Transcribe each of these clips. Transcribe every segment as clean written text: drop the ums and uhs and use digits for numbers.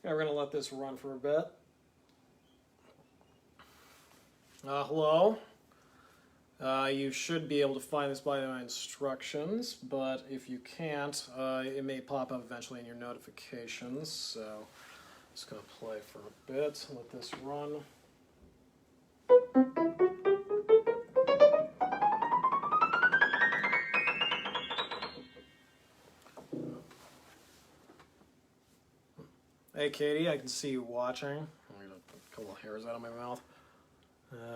Yeah, we're going to let this run for a bit. Hello. You should be able to find this by my instructions, but if you can't, it may pop up eventually in your notifications. So I'm just going to play for a bit, let this run. Hey Katie, I can see you watching. I'm going to put a couple of hairs out of my mouth.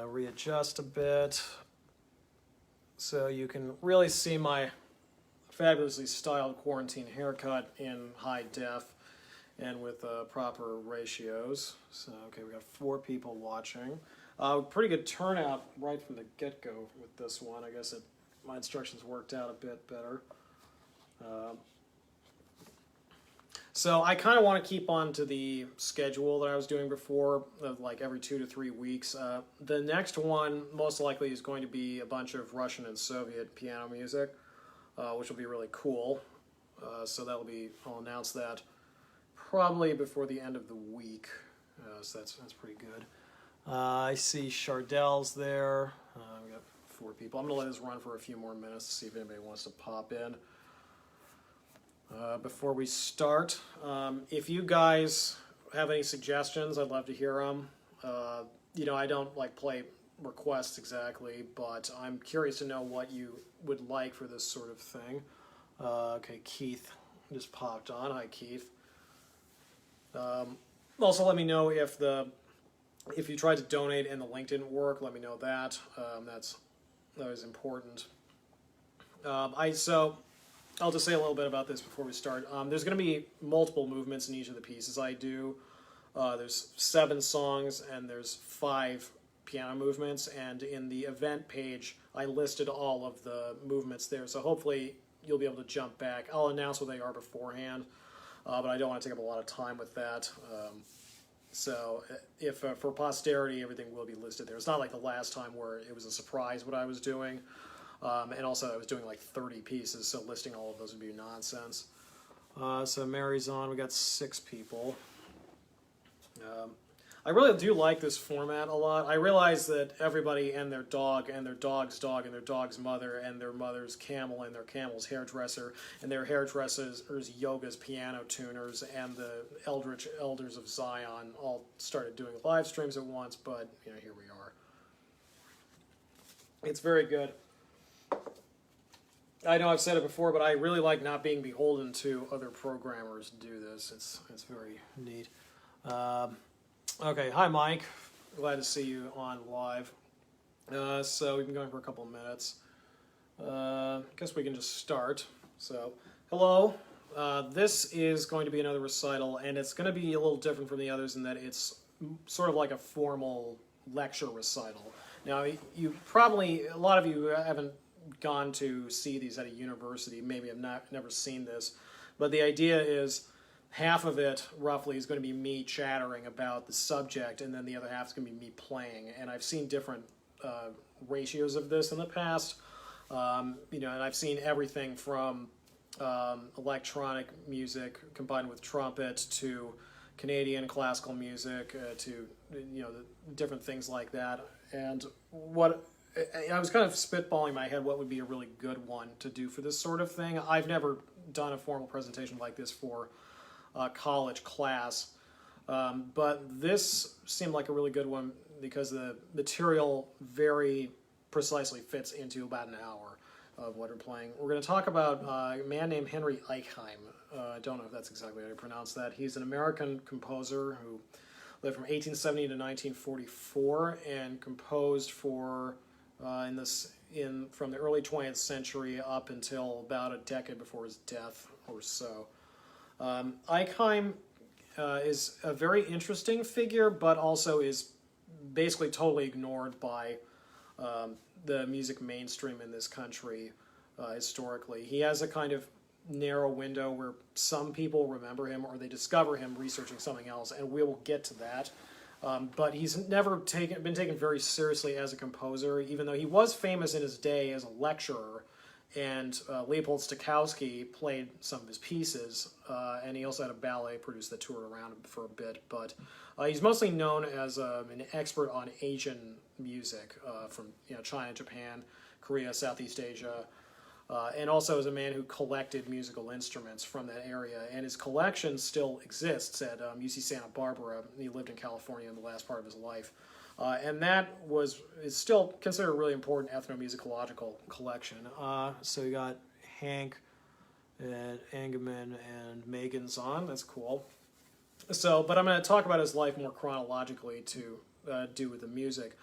Readjust a bit so you can really see my fabulously styled quarantine haircut in high def and with proper ratios. So, okay, we got 4 people watching. Pretty good turnout right from the get-go with this one. I guess my instructions worked out a bit better. So I kind of want to keep on to the schedule that I was doing before, of like every 2 to 3 weeks. The next one most likely is going to be a bunch of Russian and Soviet piano music, which will be really cool. So I'll announce that probably before the end of the week. So that's pretty good. I see Chardell's there. We got 4 people. I'm going to let this run for a few more minutes to see if anybody wants to pop in. Before we start, if you guys have any suggestions, I'd love to hear them. I don't play requests exactly, but I'm curious to know what you would like for this sort of thing. Okay, Keith just popped on. Hi, Keith. Also, let me know if you tried to donate and the link didn't work. Let me know that. That was important. I'll just say a little bit about this before we start. There's going to be multiple movements in each of the pieces I do. There's 7 songs and there's 5 piano movements, and in the event page I listed all of the movements there, so hopefully you'll be able to jump back. I'll announce what they are beforehand, but I don't want to take up a lot of time with that. So if for posterity, everything will be listed there. It's not like the last time where it was a surprise what I was doing. And also I was doing like 30 pieces, so listing all of those would be nonsense. So Mary's on. We got 6 people. I really do like this format a lot. I realize that everybody and their dog and their dog's dog and their dog's mother and their mother's camel and their camel's hairdresser and their hairdresser's yoga's piano tuners and the elders of Zion all started doing live streams at once, but here we are. It's very good. I know I've said it before, but I really like not being beholden to other programmers to do this. It's very neat. Okay, hi Mike. Glad to see you on live. So we've been going for a couple of minutes. I guess we can just start. So, hello. This is going to be another recital, and it's going to be a little different from the others in that it's sort of like a formal lecture recital. Now, a lot of you haven't gone to see these at a university, maybe have never seen this, but the idea is half of it roughly is going to be me chattering about the subject, and then the other half is going to be me playing. And I've seen different ratios of this in the past, and I've seen everything from electronic music combined with trumpet to Canadian classical music to the different things like that. And I was kind of spitballing in my head what would be a really good one to do for this sort of thing. I've never done a formal presentation like this for a college class, but this seemed like a really good one because the material very precisely fits into about an hour of what we're playing. We're going to talk about a man named Henry Eichheim. I don't know if that's exactly how to pronounce that. He's an American composer who lived from 1870 to 1944 and composed for from the early 20th century up until about a decade before his death or so. Eichheim is a very interesting figure, but also is basically totally ignored by the music mainstream in this country historically. He has a kind of narrow window where some people remember him or they discover him researching something else, and we will get to that. But he's never been taken very seriously as a composer, even though he was famous in his day as a lecturer and Leopold Stokowski played some of his pieces, and he also had a ballet produced that toured around for a bit. But he's mostly known as an expert on Asian music from China, Japan, Korea, Southeast Asia, and also as a man who collected musical instruments from that area. And his collection still exists at UC Santa Barbara. He lived in California in the last part of his life. And that is still considered a really important ethnomusicological collection. So you got Hank and Engelman and Megan's on. That's cool. So, but I'm going to talk about his life more chronologically to do with the music.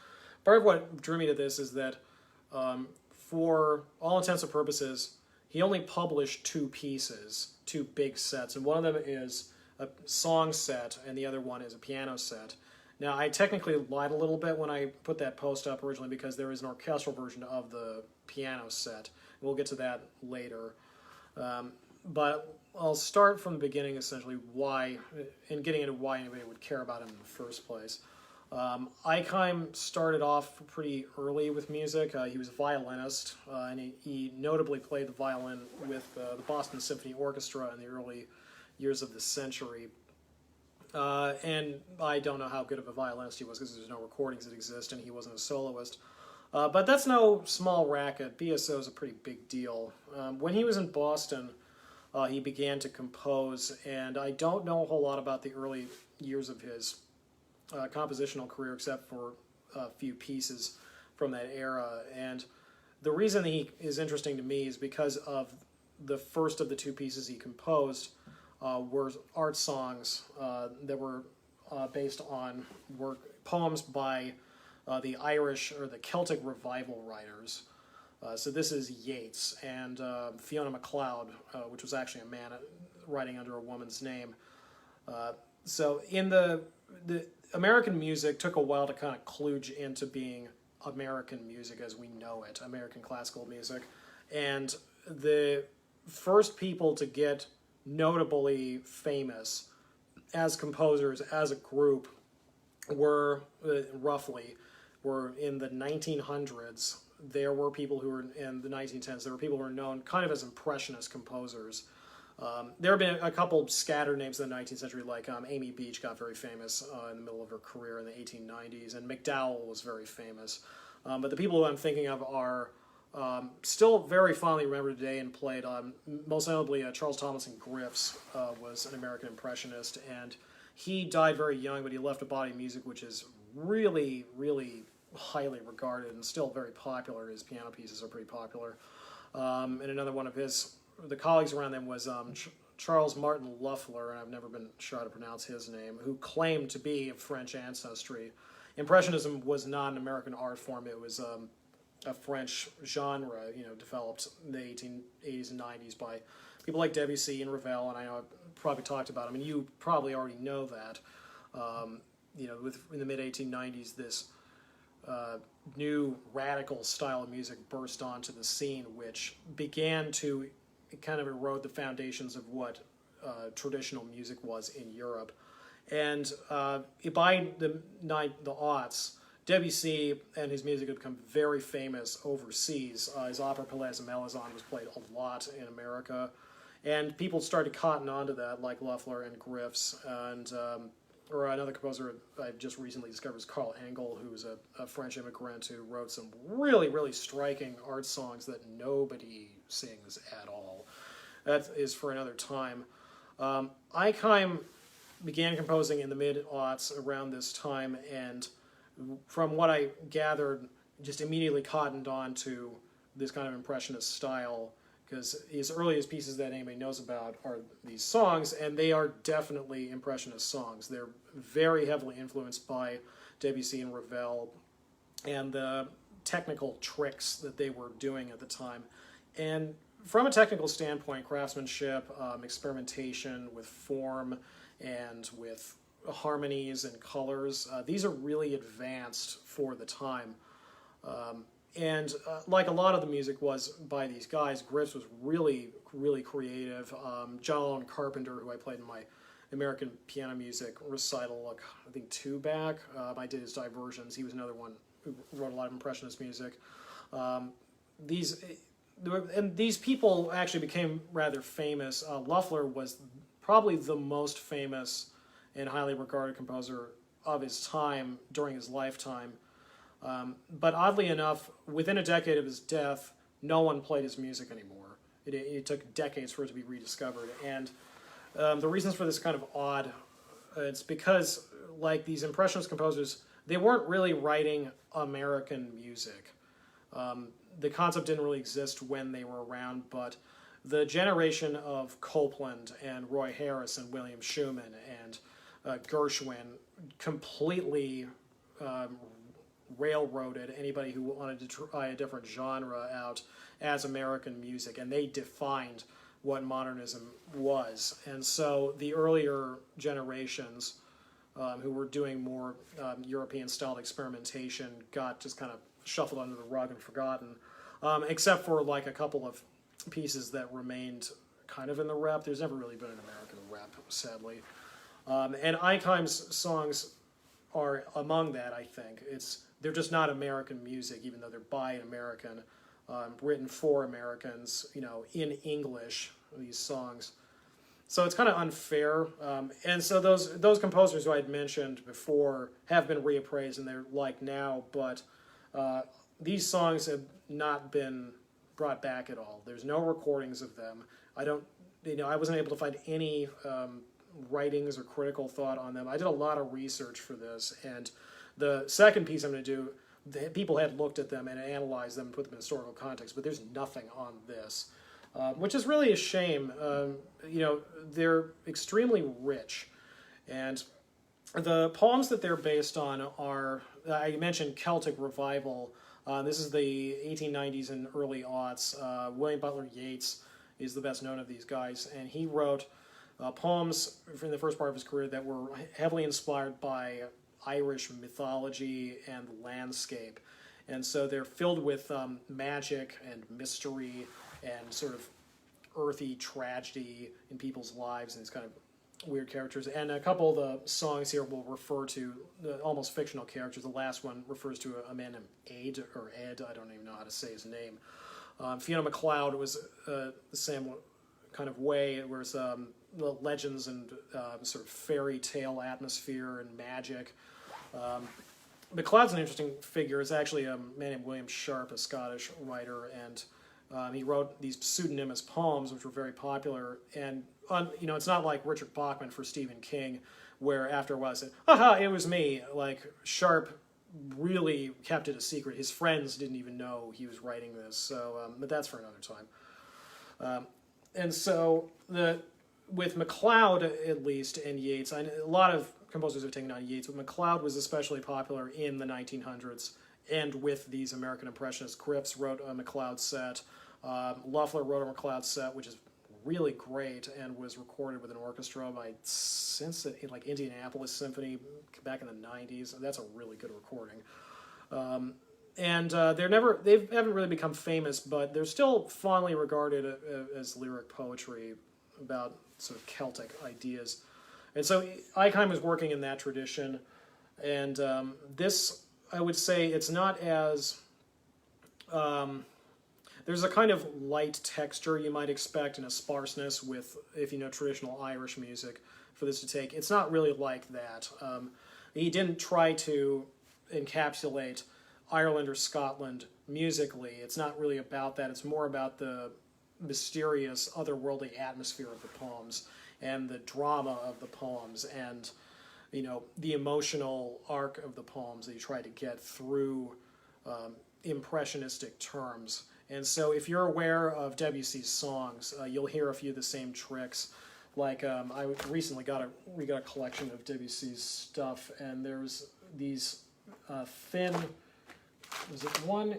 Part of what drew me to this is that for all intents and purposes, he only published 2 pieces, 2 big sets. And one of them is a song set and the other one is a piano set. Now, I technically lied a little bit when I put that post up originally because there is an orchestral version of the piano set. We'll get to that later. But I'll start from the beginning, essentially, and getting into why anybody would care about him in the first place. Eichheim started off pretty early with music. He was a violinist, and he notably played the violin with the Boston Symphony Orchestra in the early years of the century. And I don't know how good of a violinist he was because there's no recordings that exist and he wasn't a soloist. But that's no small racket. BSO is a pretty big deal. When he was in Boston, he began to compose, and I don't know a whole lot about the early years of his compositional career except for a few pieces from that era. And the reason he is interesting to me is because of the first of the 2 pieces he composed, were art songs that were based on poems by the Irish or the Celtic revival writers. So this is Yeats and Fiona MacLeod, which was actually a man writing under a woman's name. So in the American music took a while to kind of kludge into being American music as we know it, American classical music. And the first people to get notably famous as composers, as a group, were in the 1900s. There were people who were in the 1910s. There were people who were known kind of as impressionist composers. There have been a couple scattered names in the 19th century, like Amy Beach got very famous in the middle of her career in the 1890s, and MacDowell was very famous. But the people who I'm thinking of are still very fondly remembered today and played. Most notably, Charles Thomas Griffiths was an American impressionist, and he died very young, but he left a body of music which is really, really highly regarded and still very popular. His piano pieces are pretty popular. And another one of the colleagues around them was Charles Martin Loeffler, and I've never been sure how to pronounce his name, who claimed to be of French ancestry. Impressionism was not an American art form. It was a French genre, developed in the 1880s and 90s by people like Debussy and Ravel, and I know I've probably talked about them, and you probably already know that. In the mid-1890s, this new radical style of music burst onto the scene, which began to kind of erode the foundations of what traditional music was in Europe. And by the aughts, Debussy and his music had become very famous overseas. His opera Palais de Malazan was played a lot in America, and people started to cotton onto that, like Loeffler and Griffiths, and or another composer I just recently discovered is Carl Engel, who's a French immigrant who wrote some really, really striking art songs that nobody sings at all. That is for another time. Eichheim began composing in the mid-aughts around this time, and from what I gathered, just immediately cottoned on to this kind of impressionist style, because his earliest pieces that anybody knows about are these songs, and they are definitely impressionist songs. They're very heavily influenced by Debussy and Ravel and the technical tricks that they were doing at the time. And from a technical standpoint, craftsmanship, experimentation with form and with harmonies and colors, these are really advanced for the time. And like a lot of the music was by these guys, Griffiths was really, really creative. John Allen Carpenter, who I played in my American piano music recital, I think 2 back, I did his Diversions. He was another one who wrote a lot of impressionist music. and these people actually became rather famous. Loeffler was probably the most famous and highly regarded composer of his time during his lifetime. But oddly enough, within a decade of his death, no one played his music anymore. It took decades for it to be rediscovered. And the reasons for this kind of odd. It's because, like these Impressionist composers, they weren't really writing American music. The concept didn't really exist when they were around, but the generation of Copland and Roy Harris and William Schumann and Gershwin completely railroaded anybody who wanted to try a different genre out as American music, and they defined what modernism was. And so the earlier generations who were doing more European-styled experimentation got just kind of shuffled under the rug and forgotten, except for like a couple of pieces that remained kind of in the rep. There's never really been an American rep, sadly. And Eichheim's songs are among that, I think. They're just not American music, even though they're by an American, written for Americans, in English, these songs. So it's kind of unfair. And so those composers who I had mentioned before have been reappraised and they're like now, but these songs have not been brought back at all. There's no recordings of them. I wasn't able to find any writings or critical thought on them. I did a lot of research for this, and the second piece I'm going to do, people had looked at them and analyzed them and put them in historical context, but there's nothing on this, which is really a shame. They're extremely rich, and the poems that they're based on are, I mentioned Celtic Revival. This is the 1890s and early aughts. William Butler Yeats is the best known of these guys, and he wrote poems in the first part of his career that were heavily inspired by Irish mythology and landscape. And so they're filled with magic and mystery and sort of earthy tragedy in people's lives and these kind of weird characters. And a couple of the songs here will refer to almost fictional characters. The last one refers to a man named Ed, I don't even know how to say his name. Fiona MacLeod was the same kind of way, whereas the legends and sort of fairy tale atmosphere and magic. MacLeod's an interesting figure. It's actually a man named William Sharp, a Scottish writer, and he wrote these pseudonymous poems, which were very popular. And it's not like Richard Bachman for Stephen King, where after a while I said, "Aha, it was me." Like Sharp really kept it a secret. His friends didn't even know he was writing this. So, but that's for another time. And so with MacLeod, at least, and Yeats, a lot of composers have taken on Yeats, but MacLeod was especially popular in the 1900s, and with these American Impressionists. Cripps wrote a MacLeod set. Loeffler wrote a MacLeod set, which is really great, and was recorded with an orchestra by Indianapolis Symphony back in the 90s. That's a really good recording. And they haven't really become famous, but they're still fondly regarded as lyric poetry about sort of Celtic ideas. And so Eichheim is working in that tradition, and this, I would say, it's not as... there's a kind of light texture you might expect and a sparseness with, if you know traditional Irish music, for this to take. It's not really like that. He didn't try to encapsulate Ireland or Scotland musically. It's not really about that. It's more about the mysterious, otherworldly atmosphere of the poems and the drama of the poems and, the emotional arc of the poems that you try to get through impressionistic terms. And so if you're aware of Debussy's songs, you'll hear a few of the same tricks. Like I recently we got a collection of Debussy's stuff, and there's these thin... Was it one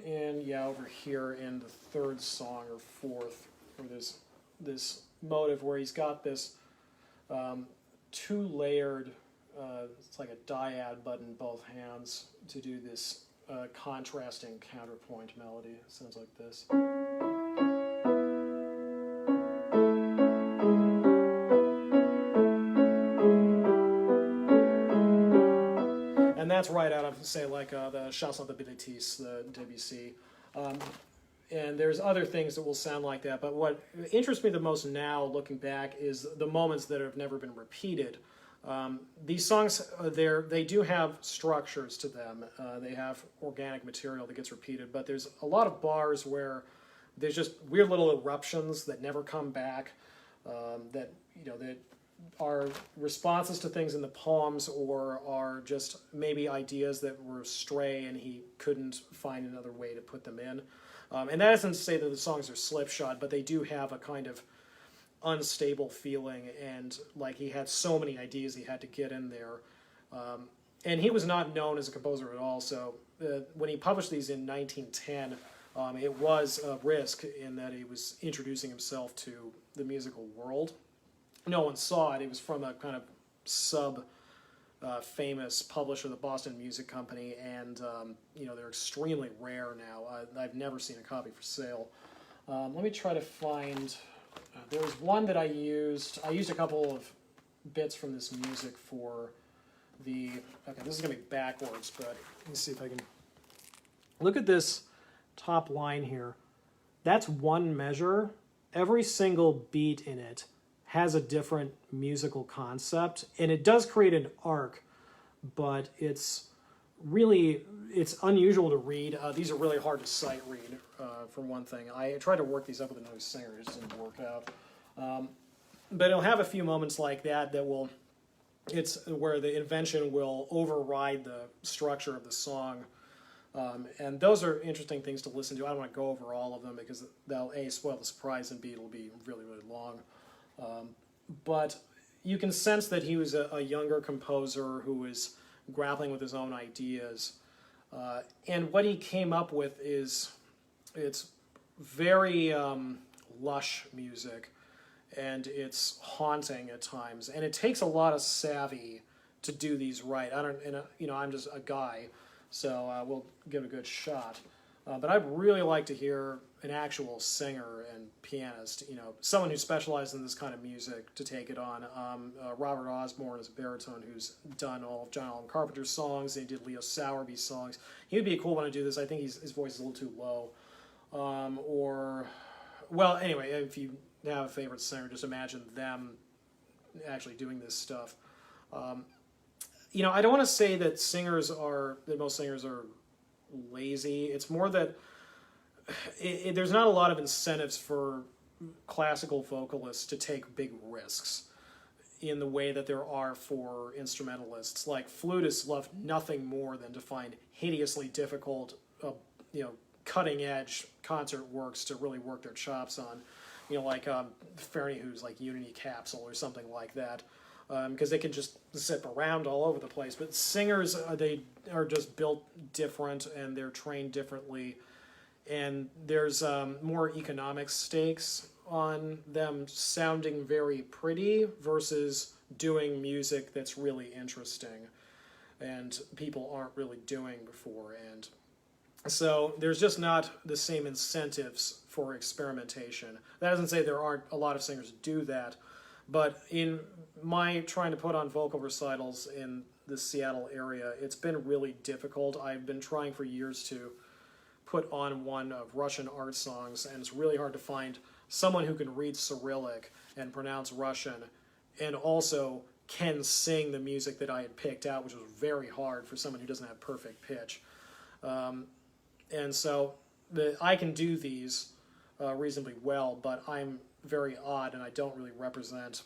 over here in the third song or fourth, where there's this motive where he's got this two-layered, it's like a dyad but in both hands to do this contrasting counterpoint melody. It sounds like this. And that's right out of, say, like the Chanson de Bilitis, the Debussy. and there's other things that will sound like that. But what interests me the most now, looking back, is the moments that have never been repeated. These songs, they do have structures to them. They have organic material that gets repeated, but there's a lot of bars where there's just weird little eruptions that never come back, that are responses to things in the poems, or are just maybe ideas that were stray and he couldn't find another way to put them in. And that isn't to say that the songs are slipshod, but they do have a kind of unstable feeling, and like he had so many ideas he had to get in there. And he was not known as a composer at all, so when he published these in 1910, it was a risk in that he was introducing himself to the musical world. No one saw it. It was from a kind of famous publisher, the Boston Music Company, and they're extremely rare now. I've never seen a copy for sale. Let me try to find. There was one that I used. I used a couple of bits from this music for the. Okay, this is gonna be backwards, but let me see if I can. Look at this top line here. That's one measure. Every single beat in it has a different musical concept, and it does create an arc, but it's unusual to read. These are really hard to sight read, for one thing. I tried to work these up with another singer, it just didn't work out. But it'll have a few moments like that it's where the invention will override the structure of the song. And those are interesting things to listen to. I don't want to go over all of them because they'll A, spoil the surprise, and B, it'll be really, really long. But you can sense that he was a younger composer who was grappling with his own ideas. And what he came up with it's very lush music, and it's haunting at times. And it takes a lot of savvy to do these right. I'm just a guy, so we'll give it a good shot. But I'd really like to hear an actual singer and pianist, someone who specializes in this kind of music to take it on. Robert Osborne is a baritone who's done all of John Allen Carpenter's songs, and he did Leo Sowerby's songs. He would be a cool one to do this. I think his voice is a little too low. Anyway, if you have a favorite singer, just imagine them actually doing this stuff. I don't want to say that most singers are lazy. It's more that there's not a lot of incentives for classical vocalists to take big risks in the way that there are for instrumentalists. Like flutists love nothing more than to find hideously difficult, cutting-edge concert works to really work their chops on. Like Fairney-Who's like Unity Capsule or something like that. Because they can just zip around all over the place. But singers, they are just built different, and they're trained differently. And there's more economic stakes on them sounding very pretty versus doing music that's really interesting and people aren't really doing before. And so there's just not the same incentives for experimentation. That doesn't say there aren't a lot of singers who do that. But in my trying to put on vocal recitals in the Seattle area, it's been really difficult. I've been trying for years to put on one of Russian art songs, and it's really hard to find someone who can read Cyrillic and pronounce Russian and also can sing the music that I had picked out, which was very hard for someone who doesn't have perfect pitch. And so I can do these reasonably well, but I'm very odd, and I don't really represent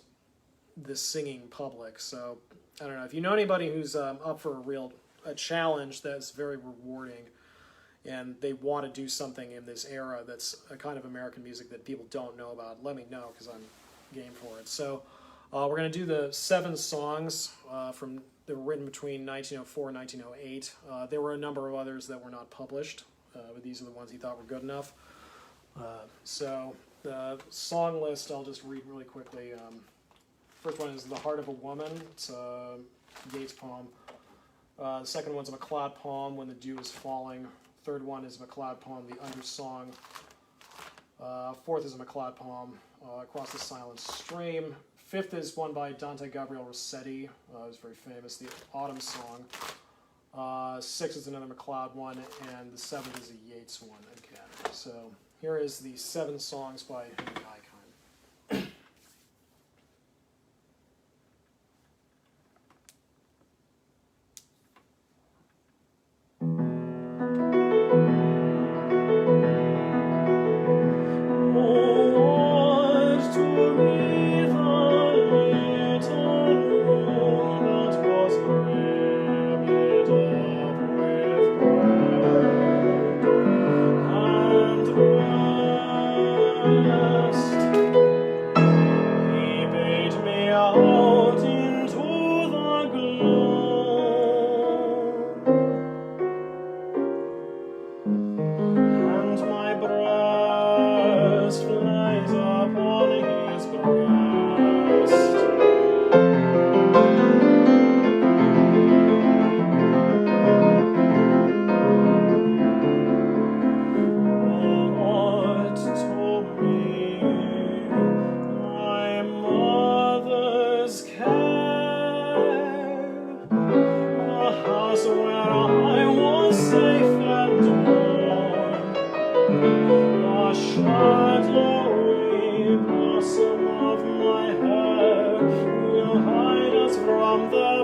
the singing public. So I don't know if you know anybody who's up for a challenge that's very rewarding, and they want to do something in this era that's a kind of American music that people don't know about. Let me know, because I'm game for it. So we're going to do the 7 songs that were written between 1904 and 1908. There were a number of others that were not published, but these are the ones he thought were good enough. So the song list, I'll just read really quickly. First one is The Heart of a Woman. It's a Yeats poem. The second one's a MacLeod poem, When the Dew is Falling. Third one is a MacLeod poem, The Undersong. Fourth is a MacLeod poem, Across the Silent Stream. Fifth is one by Dante Gabriel Rossetti. It was very famous, The Autumn Song. Sixth is another MacLeod one, and the seventh is a Yeats one again. So Here is the 7 songs by Henry Eichheim. The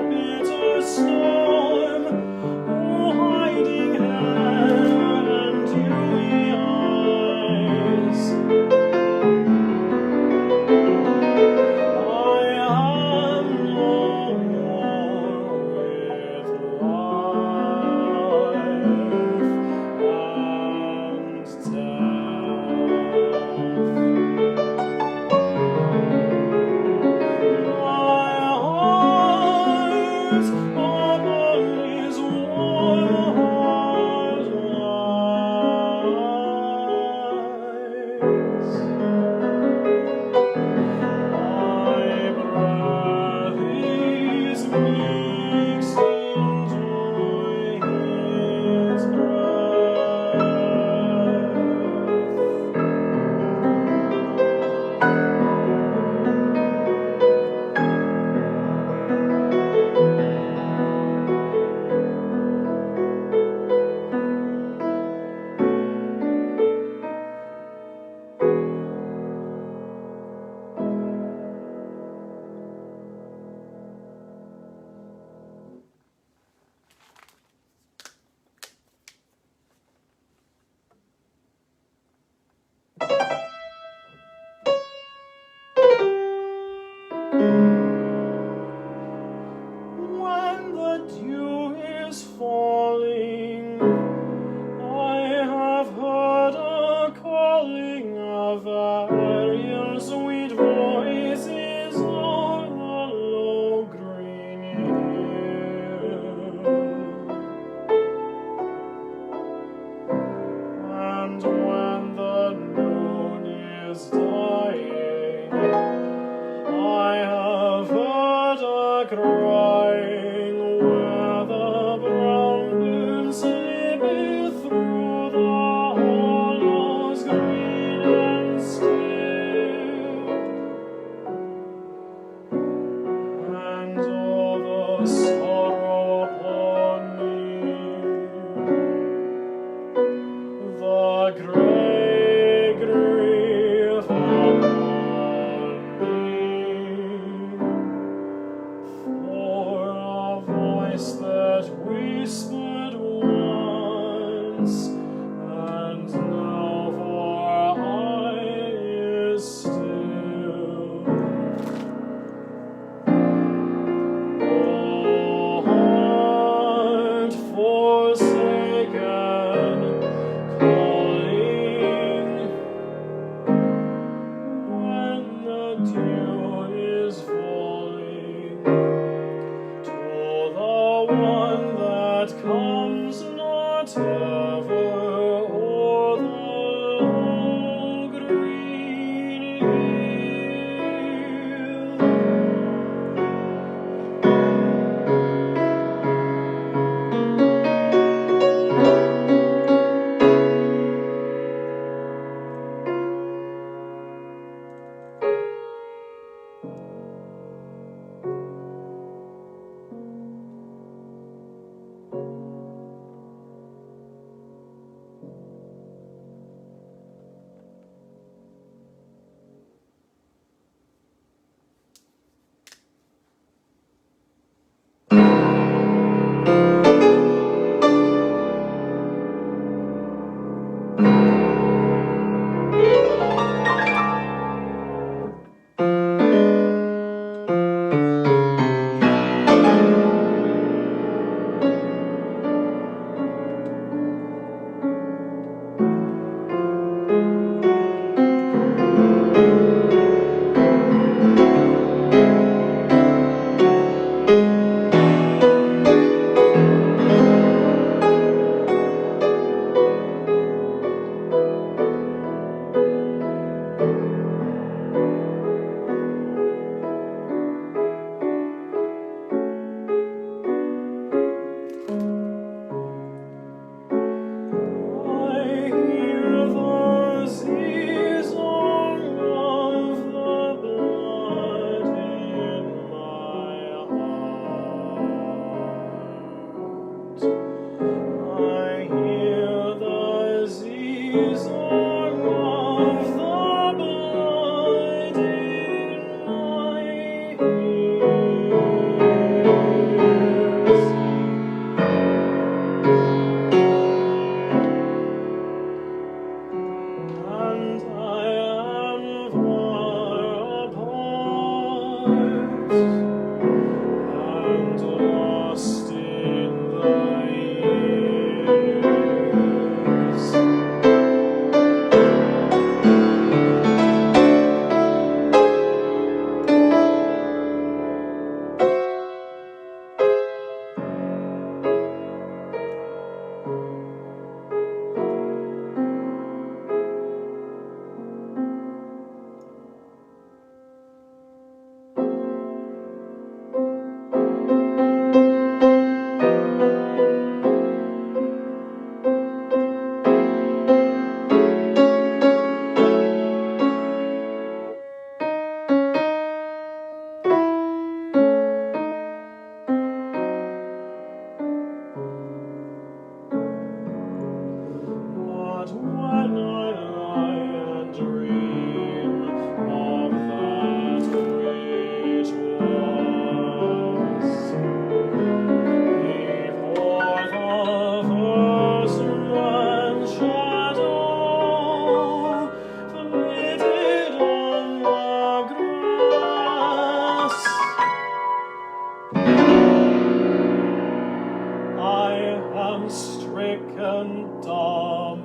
sick and dumb,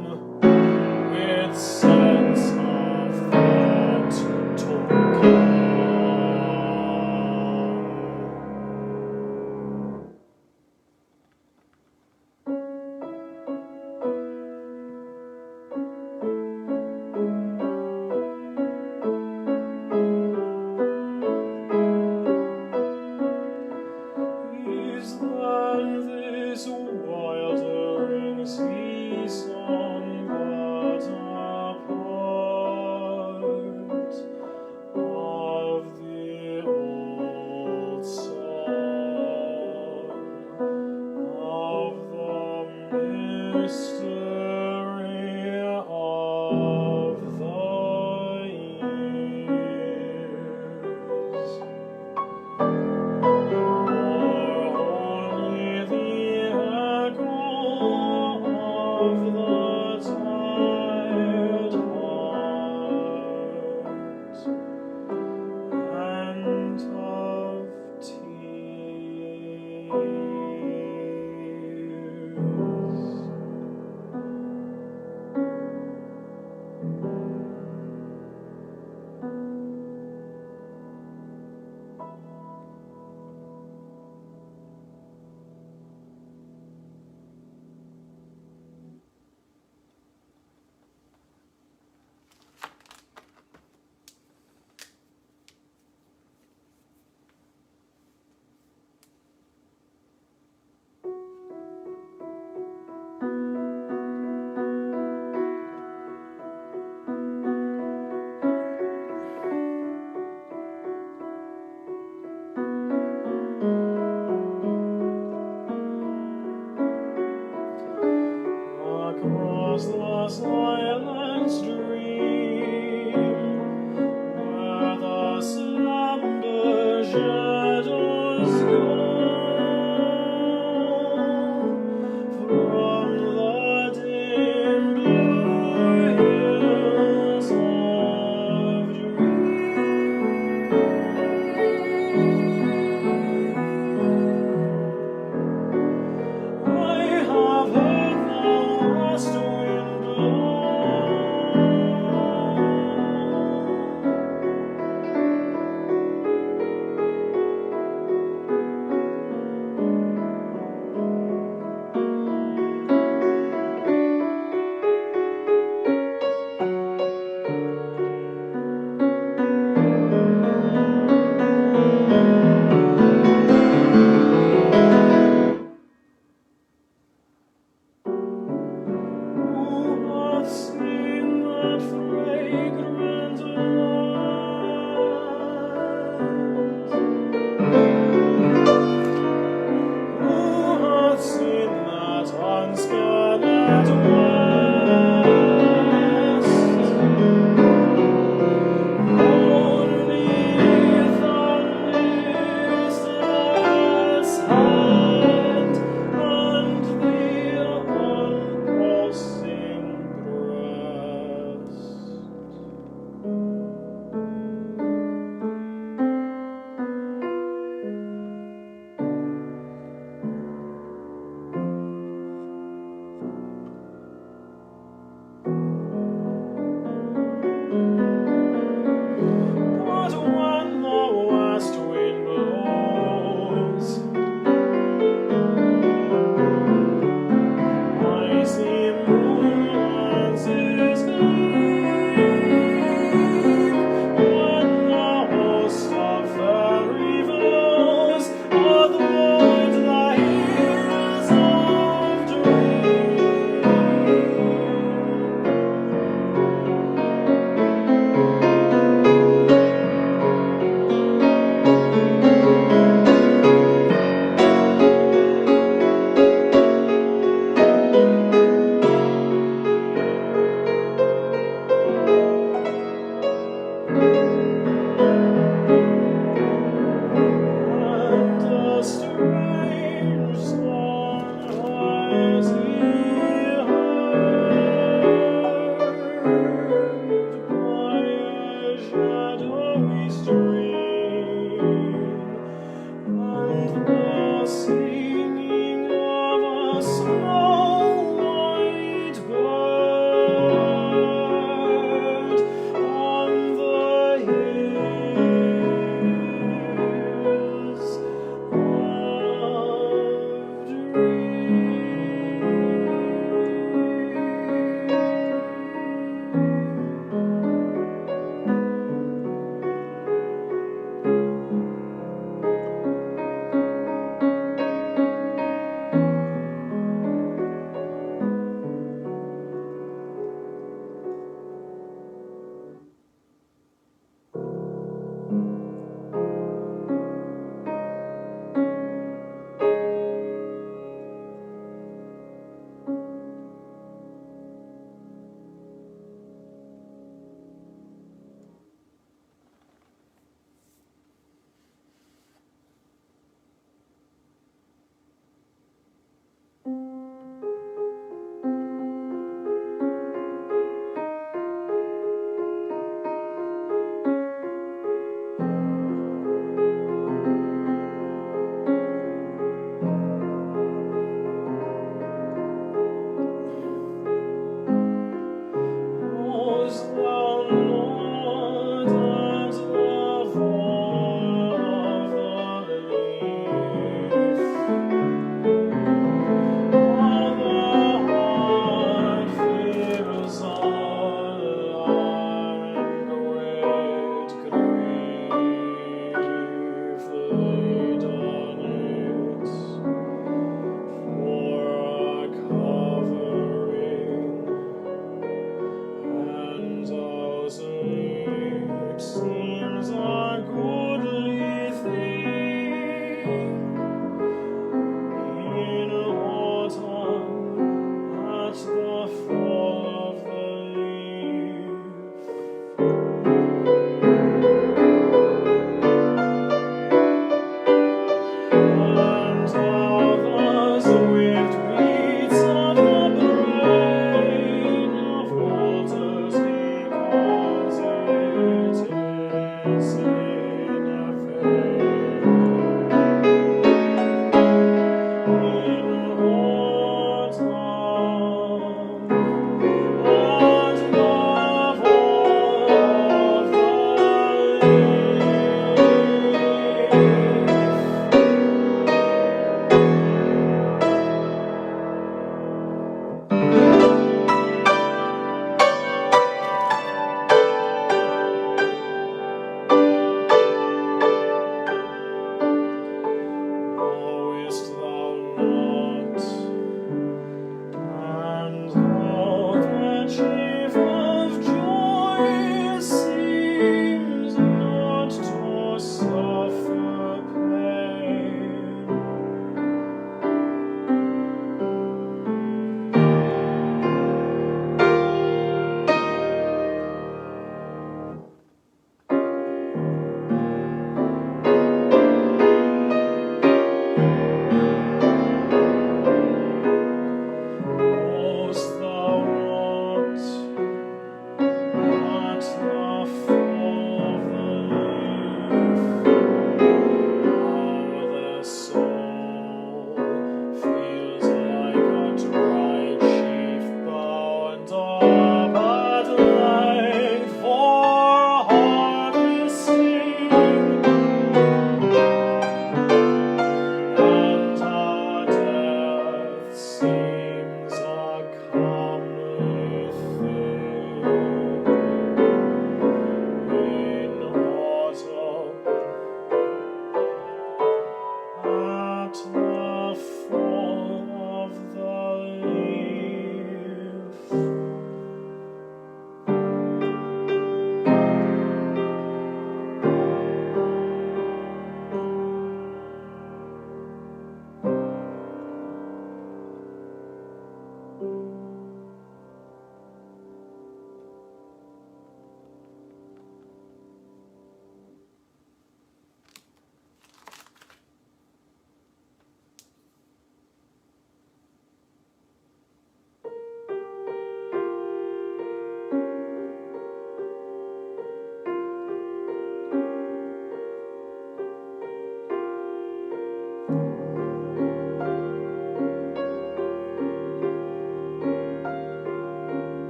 with sense of thought to come. Is than this wildering season the soul feels like a dried sheaf bound up at length for harvesting, and our death seems a comely thing in autumn.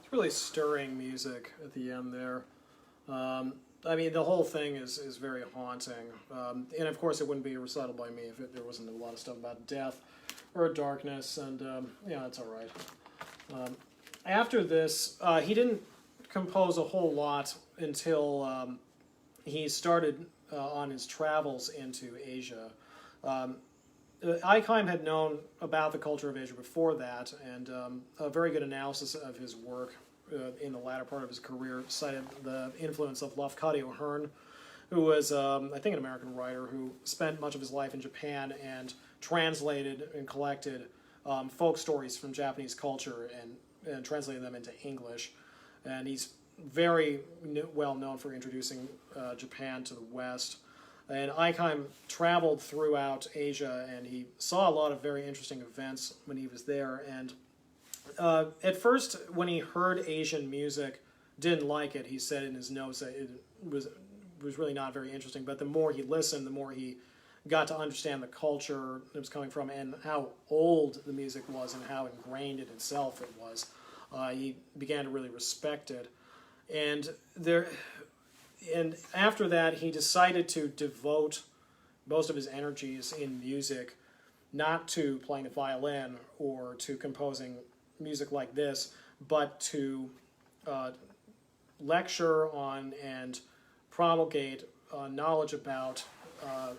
It's really stirring music at the end there. I mean, the whole thing is very haunting. And of course, it wouldn't be a recital by me if there wasn't a lot of stuff about death or darkness, and yeah, that's all right. After this, he didn't compose a whole lot until he started on his travels into Asia. Eichheim had known about the culture of Asia before that, and a very good analysis of his work in the latter part of his career cited the influence of Lafcadio Hearn, who was, I think, an American writer who spent much of his life in Japan and translated and collected folk stories from Japanese culture and translated them into English. And he's very well known for introducing Japan to the West. And Eichheim traveled throughout Asia, and he saw a lot of very interesting events when he was there. And at first, when he heard Asian music, didn't like it. He said in his notes that it was really not very interesting. But the more he listened, the more he got to understand the culture it was coming from and how old the music was and how ingrained in itself it was. He began to really respect it. And after that, he decided to devote most of his energies in music, not to playing the violin or to composing music like this, but to lecture on and promulgate knowledge about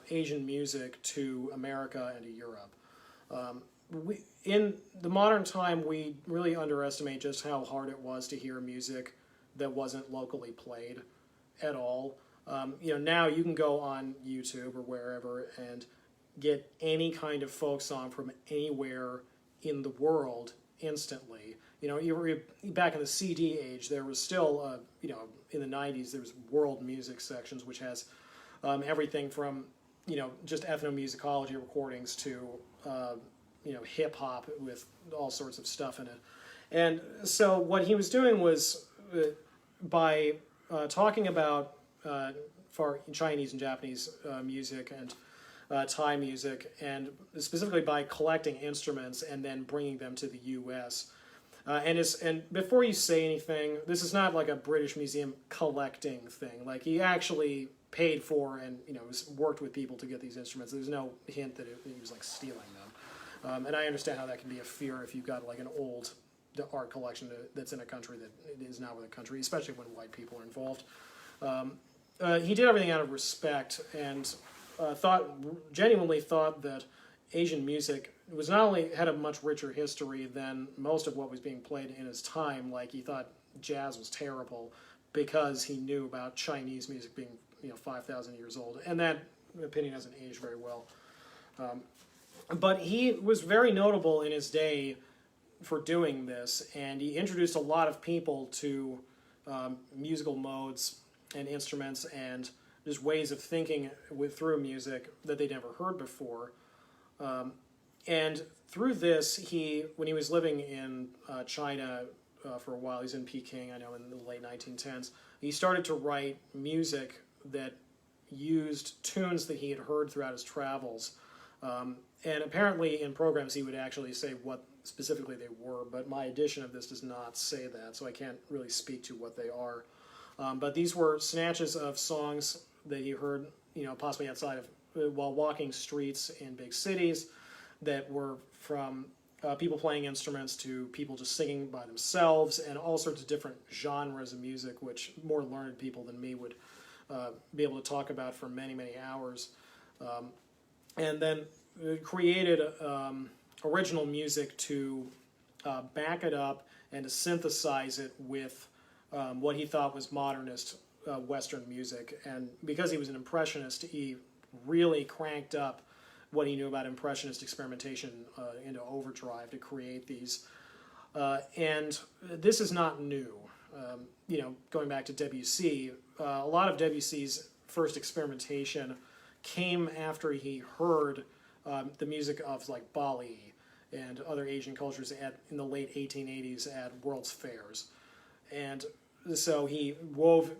Asian music to America and to Europe. In the modern time, we really underestimate just how hard it was to hear music that wasn't locally played at all. Now you can go on YouTube or wherever and get any kind of folk song from anywhere in the world instantly. You were back in the CD age. There was still, in the '90s, there was world music sections, which has everything from, just ethnomusicology recordings to, hip hop with all sorts of stuff in it. And so what he was doing was by talking about for Chinese and Japanese music and Thai music, and specifically by collecting instruments and then bringing them to the U.S. And before you say anything, this is not like a British Museum collecting thing. Like, he actually paid for and worked with people to get these instruments. There's no hint that he was like stealing them. And I understand how that can be a fear if you've got like an old art collection that's in a country that is not with a country, especially when white people are involved. He did everything out of respect and genuinely thought that Asian music was not only had a much richer history than most of what was being played in his time. Like, he thought jazz was terrible because he knew about Chinese music being 5,000 years old, and that opinion hasn't aged very well. But he was very notable in his day for doing this, and he introduced a lot of people to musical modes and instruments and just ways of thinking through music that they'd never heard before. And through this, when he was living in China for a while, he's in Peking, I know, in the late 1910s, he started to write music that used tunes that he had heard throughout his travels. And apparently in programs he would actually say what specifically they were, but my edition of this does not say that, so I can't really speak to what they are. But these were snatches of songs that he heard, possibly outside of, while walking streets in big cities, that were from people playing instruments to people just singing by themselves, and all sorts of different genres of music, which more learned people than me would be able to talk about for many, many hours. And then created original music to back it up and to synthesize it with what he thought was modernist Western music. And because he was an impressionist, he really cranked up what he knew about impressionist experimentation into overdrive to create these. And this is not new. Going back to Debussy, a lot of Debussy's first experimentation came after he heard the music of like Bali and other Asian cultures in the late 1880s at World's Fairs. And so he wove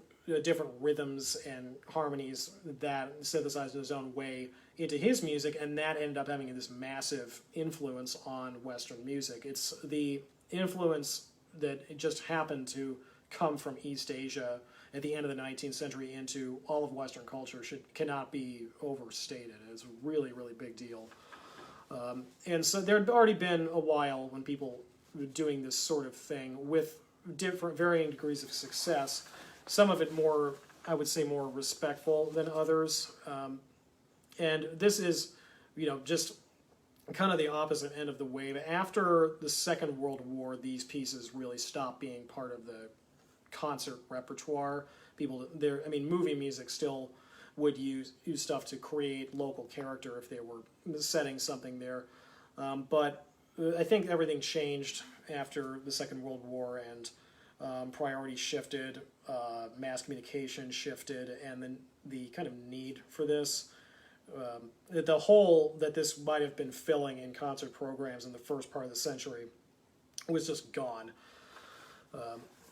different rhythms and harmonies that synthesized in his own way into his music, and that ended up having this massive influence on Western music. It's the influence that it just happened to come from East Asia at the end of the 19th century into all of Western culture cannot be overstated. It's a really, really big deal. And so there had already been a while when people were doing this sort of thing with different, varying degrees of success. Some of it more, I would say, more respectful than others. And this is, just kind of the opposite end of the wave. After the Second World War, these pieces really stopped being part of the concert repertoire. Movie music still would use stuff to create local character if they were setting something there. But I think everything changed after the Second World War, and priorities shifted, mass communication shifted, and then the kind of need for this, the hole that this might have been filling in concert programs in the first part of the century was just gone.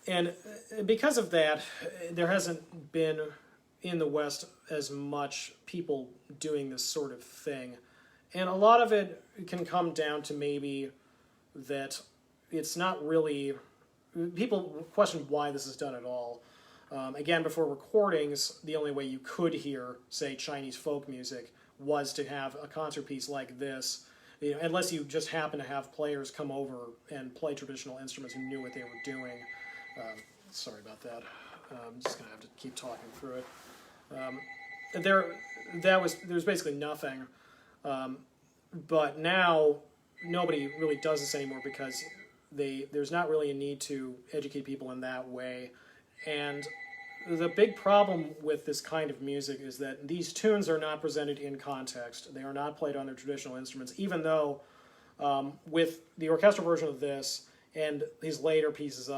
And because of that, there hasn't been in the West as much people doing this sort of thing. And a lot of it can come down to maybe that it's not really... People question why this is done at all. Again, before recordings, the only way you could hear, say, Chinese folk music was to have a concert piece like this, unless you just happen to have players come over and play traditional instruments who knew what they were doing. Sorry about that. I'm just going to have to keep talking through it. There's basically nothing. But now, nobody really does this anymore because there's not really a need to educate people in that way. And the big problem with this kind of music is that these tunes are not presented in context. They are not played on their traditional instruments, even though with the orchestral version of this and these later pieces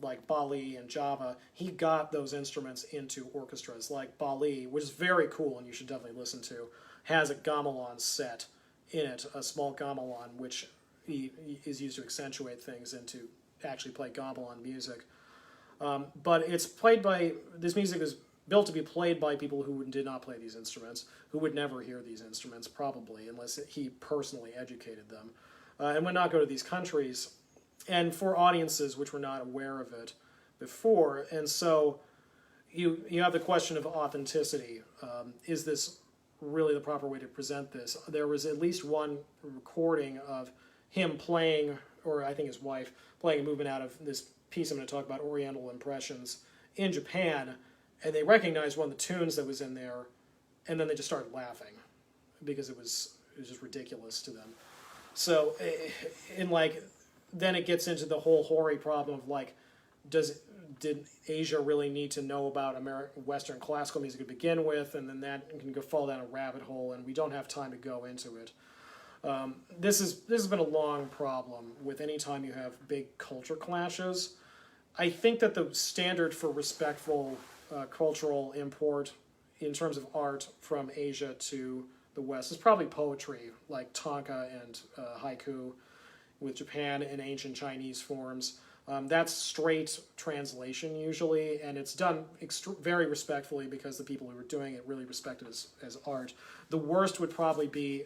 like Bali and Java, he got those instruments into orchestras. Like Bali, which is very cool and you should definitely listen to, has a gamelan set in it, a small gamelan, which is used to accentuate things and to actually play gamelan music. But it's played by, this music is built to be played by people who did not play these instruments, who would never hear these instruments, probably, unless he personally educated them, and would not go to these countries, and for audiences which were not aware of it before. And so you have the question of authenticity. Is this really the proper way to present this? There was at least one recording of him playing, or I think his wife, playing a movement out of this piece I'm going to talk about, Oriental Impressions, in Japan, and they recognized one of the tunes that was in there, and then they just started laughing because it was just ridiculous to them. So, then it gets into the whole hoary problem of did Asia really need to know about Western classical music to begin with, and then that can fall down a rabbit hole, and we don't have time to go into it. This has been a long problem with any time you have big culture clashes. I think that the standard for respectful cultural import in terms of art from Asia to the West is probably poetry, like tanka and haiku, with Japan and ancient Chinese forms. That's straight translation usually, and it's done very respectfully because the people who were doing it really respect it as art. The worst would probably be,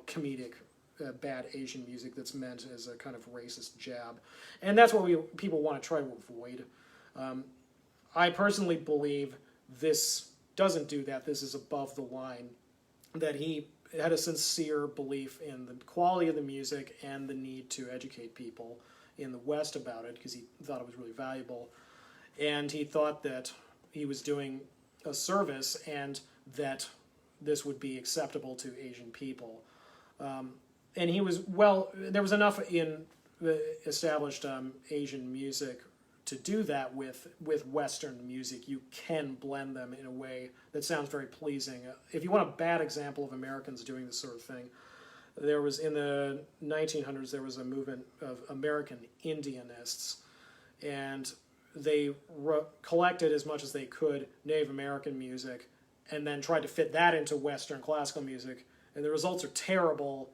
comedic, bad Asian music that's meant as a kind of racist jab. And that's what people want to try to avoid. I personally believe this doesn't do that. This is above the line, that he had a sincere belief in the quality of the music and the need to educate people in the West about it because he thought it was really valuable. And he thought that he was doing a service and that this would be acceptable to Asian people. And he was, there was enough in the established Asian music to do that with Western music. You can blend them in a way that sounds very pleasing. If you want a bad example of Americans doing this sort of thing, there was, in the 1900s, there was a movement of American Indianists, and they collected as much as they could Native American music and then tried to fit that into Western classical music, and the results are terrible,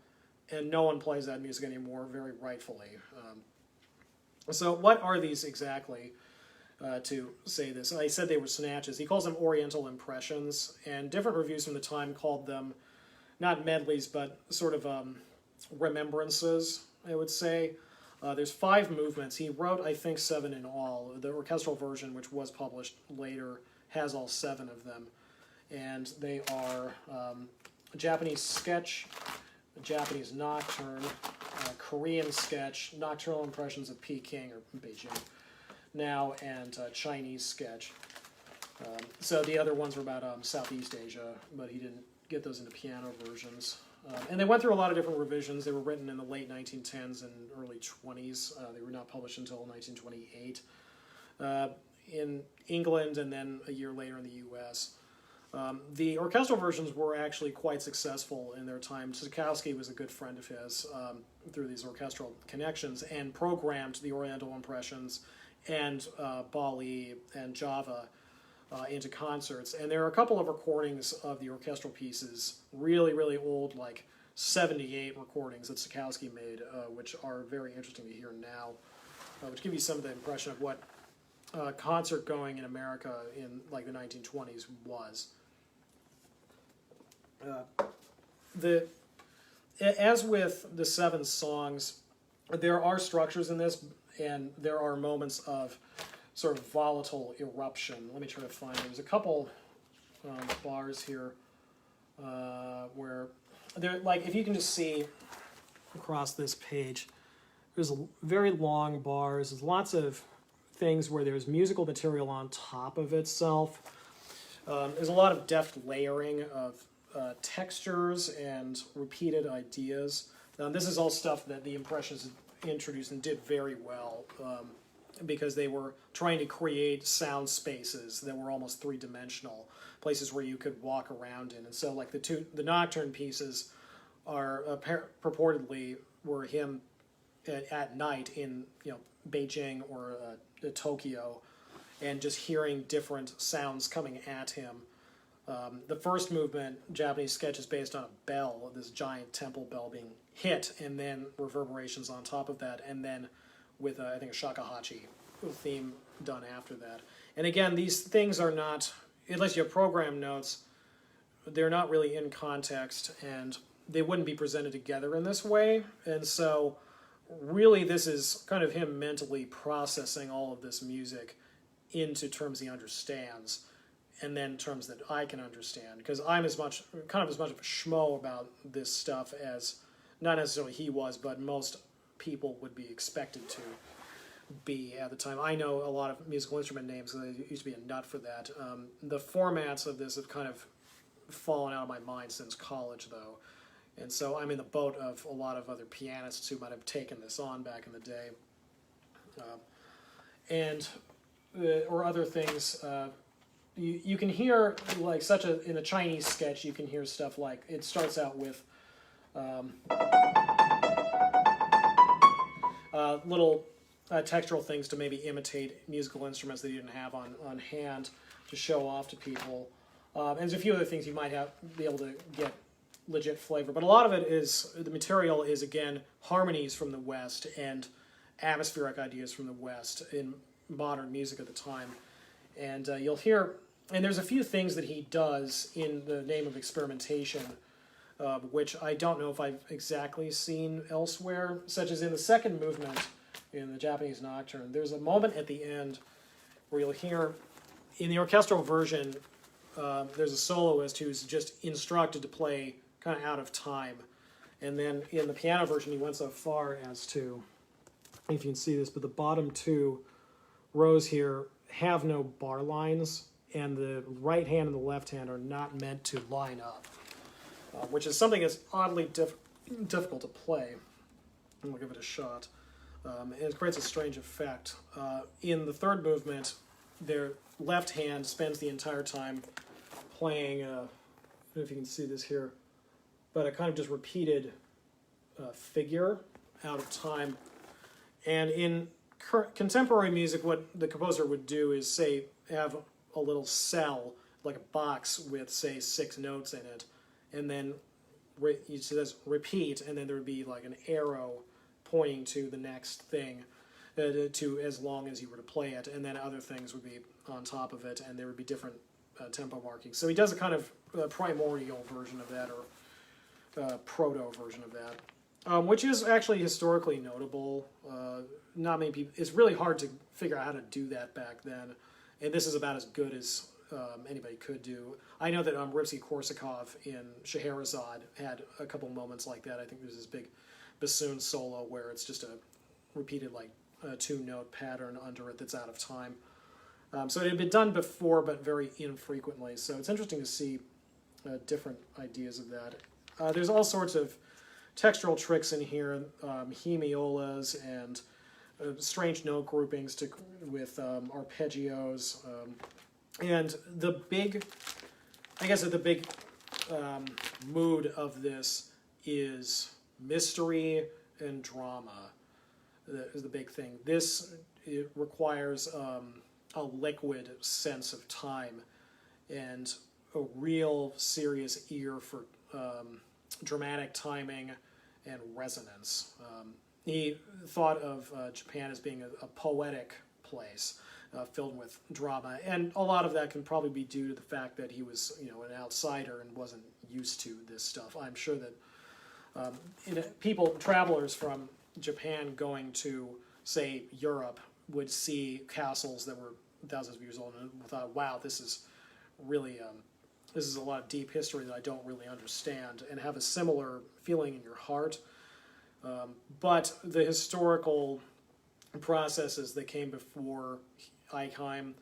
and no one plays that music anymore, very rightfully. So what are these exactly, to say this? I said they were snatches. He calls them Oriental Impressions, and different reviews from the time called them, not medleys, but sort of remembrances, I would say. There's 5 movements. He wrote, I think, 7 in all. The orchestral version, which was published later, has all 7 of them. And they are a Japanese sketch, a Japanese nocturne, a Korean sketch, nocturnal impressions of Peking or Beijing now, and a Chinese sketch. So the other ones were about Southeast Asia, but he didn't get those into piano versions. And they went through a lot of different revisions. They were written in the late 1910s and early 20s. They were not published until 1928 in England, and then a year later in the U.S. The orchestral versions were actually quite successful in their time. Stokowski was a good friend of his through these orchestral connections and programmed the Oriental Impressions and Bali and Java into concerts. And there are a couple of recordings of the orchestral pieces, really, really old, like 78 recordings that Stokowski made, which are very interesting to hear now, which give you some of the impression of what concert going in America in like the 1920s was. As with the 7 songs, there are structures in this, and there are moments of sort of volatile eruption. Let me try to find it. There's a couple bars here where they're like, if you can just see across this page, there's very long bars. There's lots of things where there's musical material on top of itself. There's a lot of deft layering of textures and repeated ideas. This is all stuff that the Impressions introduced and did very well. Because they were trying to create sound spaces that were almost 3-dimensional, places where you could walk around in. And so, like the nocturne pieces are purportedly were him at night in Beijing or Tokyo, and just hearing different sounds coming at him. The first movement, Japanese sketch, is based on a bell, this giant temple bell being hit, and then reverberations on top of that, and then with, I think, a shakuhachi theme done after that. And again, these things are not, unless you have program notes, they're not really in context, and they wouldn't be presented together in this way. And so, really, this is kind of him mentally processing all of this music into terms he understands, and then terms that I can understand. Because I'm kind of as much of a schmo about this stuff as, not necessarily he was, but most people would be expected to be at the time. I know a lot of musical instrument names, because I used to be a nut for that. The formats of this have kind of fallen out of my mind since college, though. And so I'm in the boat of a lot of other pianists who might have taken this on back in the day. Or other things. You can hear, like, in a Chinese sketch, you can hear stuff like, it starts out with little textural things to maybe imitate musical instruments that you didn't have on hand to show off to people. And there's a few other things you might be able to get legit flavor. But a lot of it is, the material is, again, harmonies from the West and atmospheric ideas from the West in modern music at the time. And you'll hear, and there's a few things that he does in the name of experimentation, which I don't know if I've exactly seen elsewhere, such as in the second movement in the Japanese Nocturne. There's a moment at the end where you'll hear, in the orchestral version, there's a soloist who's just instructed to play kind of out of time. And then in the piano version, he went so far as to, if you can see this, but the bottom 2 rows here have no bar lines, and the right hand and the left hand are not meant to line up, which is something that's oddly difficult to play. We'll give it a shot. And it creates a strange effect. In the third movement, their left hand spends the entire time playing, I don't know if you can see this here, but a kind of just repeated figure out of time. And in contemporary music, what the composer would do is, say, have a little cell, like a box with, say, 6 notes in it, and then it says repeat, and then there would be like an arrow pointing to the next thing, to as long as you were to play it, and then other things would be on top of it, and there would be different tempo markings. So he does a kind of primordial version of that, or proto version of that. which is actually historically notable. Not many people. It's really hard to figure out how to do that back then, and this is about as good as anybody could do. I know that Rimsky-Korsakov in Scheherazade had a couple moments like that. I think there's this big bassoon solo where it's just a repeated like two-note pattern under it that's out of time. So it had been done before, but very infrequently. So it's interesting to see different ideas of that. There's all sorts of textural tricks in here, hemiolas and strange note groupings with arpeggios. And the big, I guess the big mood of this is mystery and drama. Is the big thing. It requires a liquid sense of time and a real serious ear for dramatic timing and resonance. He thought of Japan as being a poetic place filled with drama, and a lot of that can probably be due to the fact that he was, an outsider and wasn't used to this stuff. I'm sure that travelers from Japan going to, say, Europe would see castles that were thousands of years old and thought, wow, this is really this is a lot of deep history that I don't really understand, and have a similar feeling in your heart. But the historical processes that came before Eichheim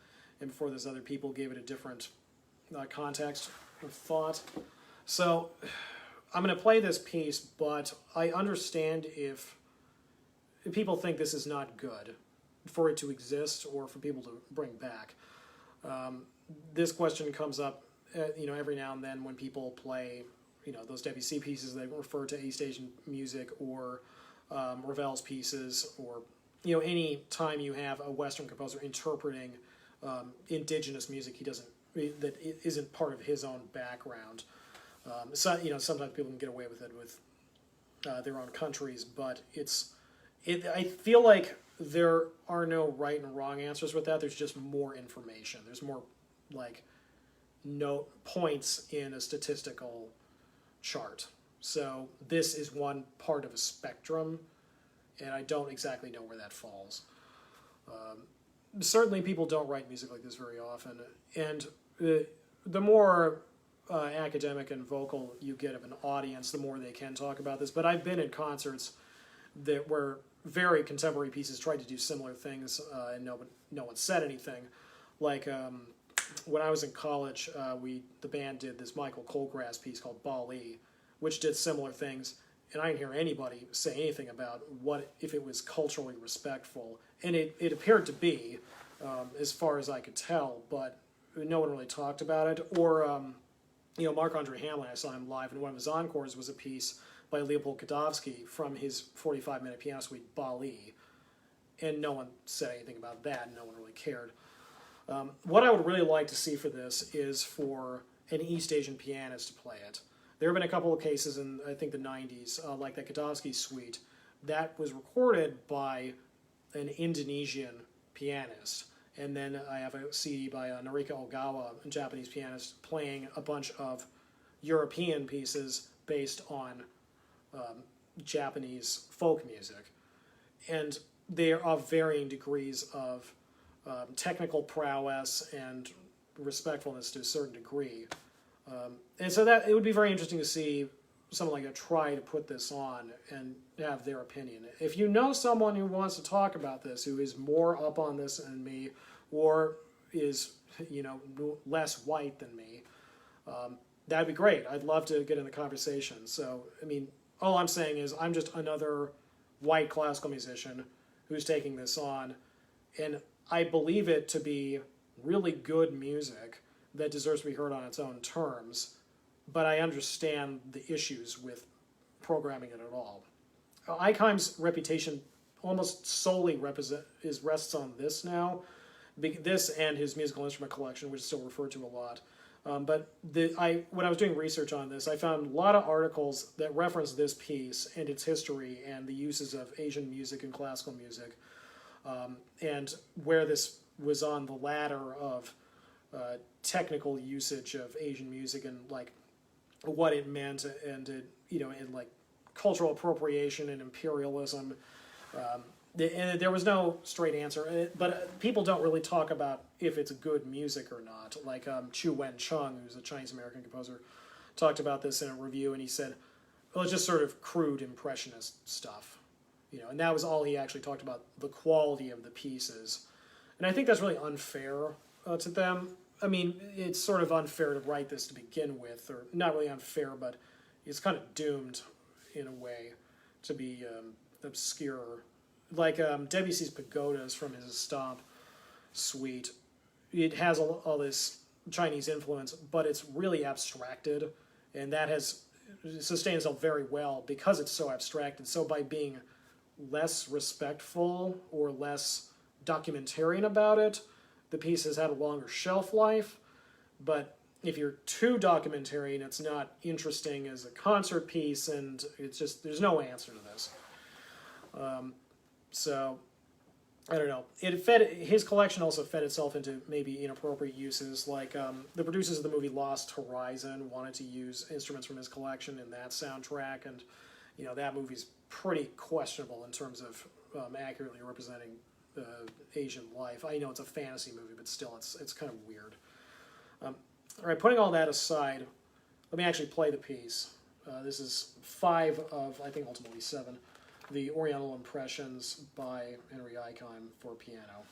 and before those other people gave it a different context of thought. So I'm going to play this piece, but I understand if people think this is not good for it to exist or for people to bring back. This question comes up, every now and then when people play, those Debussy pieces that refer to East Asian music, or Ravel's pieces, or any time you have a Western composer interpreting indigenous music that isn't part of his own background. Sometimes people can get away with it with their own countries, but I feel like there are no right and wrong answers with that. There's just more information. There's more points in a statistical chart. So this is one part of a spectrum, and I don't exactly know where that falls. Certainly people don't write music like this very often, and the more academic and vocal you get of an audience, the more they can talk about this. But I've been at concerts where very contemporary pieces tried to do similar things, and no one said anything. Like when I was in college, the band did this Michael Colgrass piece called Bali, which did similar things, and I didn't hear anybody say anything about if it was culturally respectful, and it appeared to be, as far as I could tell, but no one really talked about it. Or Marc-Andre Hamelin, I saw him live, and one of his encores was a piece by Leopold Godowsky from his 45-minute piano suite, Bali. And no one said anything about that, and no one really cared. What I would really like to see for this is for an East Asian pianist to play it. There have been a couple of cases in, I think, the 90s, like that Godowsky suite, that was recorded by an Indonesian pianist. And then I have a CD by Narika Ogawa, a Japanese pianist, playing a bunch of European pieces based on Japanese folk music. And they are of varying degrees of technical prowess and respectfulness to a certain degree. And so that it would be very interesting to see someone like that try to put this on and have their opinion. If you know someone who wants to talk about this, who is more up on this than me, or is less white than me, that'd be great. I'd love to get in the conversation. So, all I'm saying is I'm just another white classical musician who's taking this on, and I believe it to be really good music that deserves to be heard on its own terms, but I understand the issues with programming it at all. Eichheim's reputation almost solely rests on this now, this and his musical instrument collection, which is still referred to a lot. But when I was doing research on this, I found a lot of articles that reference this piece and its history and the uses of Asian music and classical music, and where this was on the ladder of technical usage of Asian music and like what it meant, and it, and like cultural appropriation and imperialism. And there was no straight answer, but people don't really talk about if it's good music or not. Like Chu Wen-chung, who's a Chinese-American composer, talked about this in a review, and he said, well, it's just sort of crude impressionist stuff. And that was all he actually talked about, the quality of the pieces. And I think that's really unfair to them. I mean, it's sort of unfair to write this to begin with, or not really unfair, but it's kind of doomed in a way to be obscure. Like Debussy's Pagodas from his Estampe suite, it has all this Chinese influence, but it's really abstracted, and that has sustained itself very well because it's so abstracted. So by being less respectful or less documentarian about it, the piece has had a longer shelf life. But if you're too documentarian, it's not interesting as a concert piece, and it's just, there's no answer to this. So, I don't know. His collection also fed itself into maybe inappropriate uses, like the producers of the movie Lost Horizon wanted to use instruments from his collection in that soundtrack, and that movie's pretty questionable in terms of accurately representing Asian life. I know it's a fantasy movie, but still, it's kind of weird. All right, putting all that aside, let me actually play the piece. This is 5 of, I think, ultimately 7. The Oriental Impressions by Henry Eichheim for piano.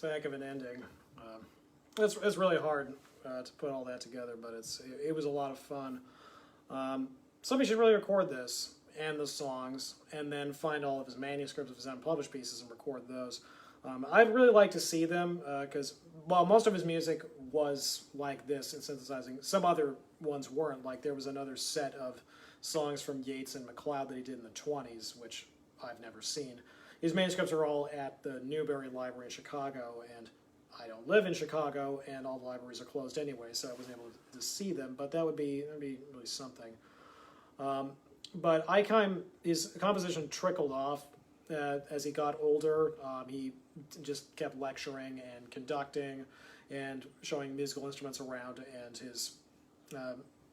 a heck of an ending. It's really hard to put all that together, but it was a lot of fun. Somebody should really record this and the songs, and then find all of his manuscripts of his unpublished pieces and record those. I'd really like to see them, because while most of his music was like this in synthesizing, some other ones weren't. Like, there was another set of songs from Yeats and MacLeod that he did in the 20s, which I've never seen. His manuscripts are all at the Newberry Library in Chicago, and I don't live in Chicago, and all the libraries are closed anyway, so I wasn't able to see them, but that'd be really something. But Eichheim, his composition trickled off as he got older. He just kept lecturing and conducting and showing musical instruments around, and his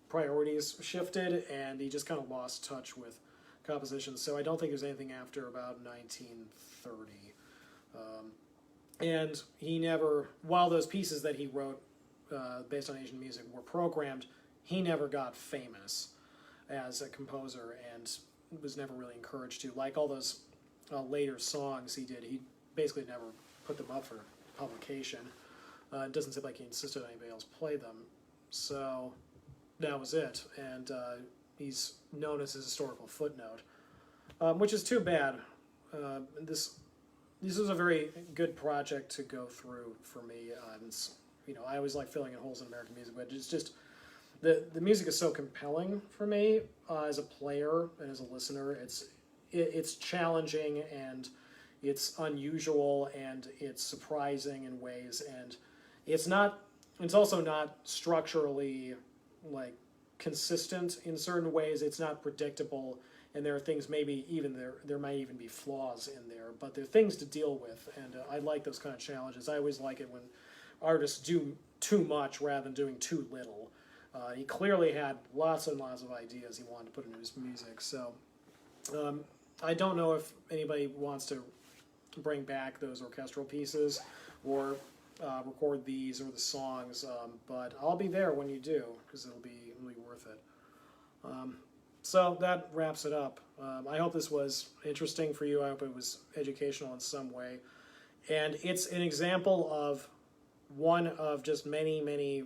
priorities shifted, and he just kind of lost touch with composition. So I don't think there's anything after about 1930. And he never, while those pieces that he wrote based on Asian music were programmed, he never got famous as a composer and was never really encouraged to. Like all those later songs he did, he basically never put them up for publication. It doesn't seem like he insisted anybody else play them. So that was it. And he's known as his historical footnote, which is too bad. This was a very good project to go through for me. I always like filling in holes in American music, but it's just the music is so compelling for me as a player and as a listener. It's challenging, and it's unusual, and it's surprising in ways, and it's also not structurally like consistent in certain ways. It's not predictable, and there are things, maybe even there might even be flaws in there, but there are things to deal with, and I like those kind of challenges. I always like it when artists do too much rather than doing too little. He clearly had lots and lots of ideas he wanted to put into his music, so I don't know if anybody wants to bring back those orchestral pieces or record these or the songs, but I'll be there when you do, because it'll be really worth it. So that wraps it up. I hope this was interesting for you. I hope it was educational in some way. And it's an example of one of just many, many,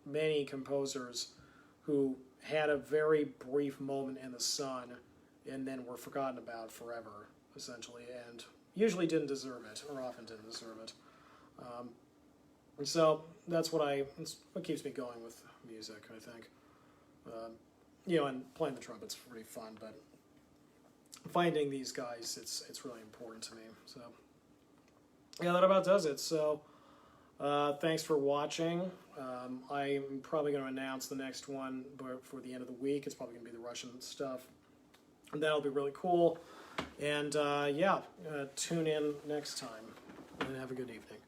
many composers who had a very brief moment in the sun and then were forgotten about forever, essentially, and usually didn't deserve it, or often didn't deserve it. So that's what keeps me going with music, I think. And playing the trumpet's pretty fun, but finding these guys, it's really important to me. So yeah, that about does it. So thanks for watching. I'm probably going to announce the next one for the end of the week. It's probably going to be the Russian stuff, and that'll be really cool. And tune in next time, and have a good evening.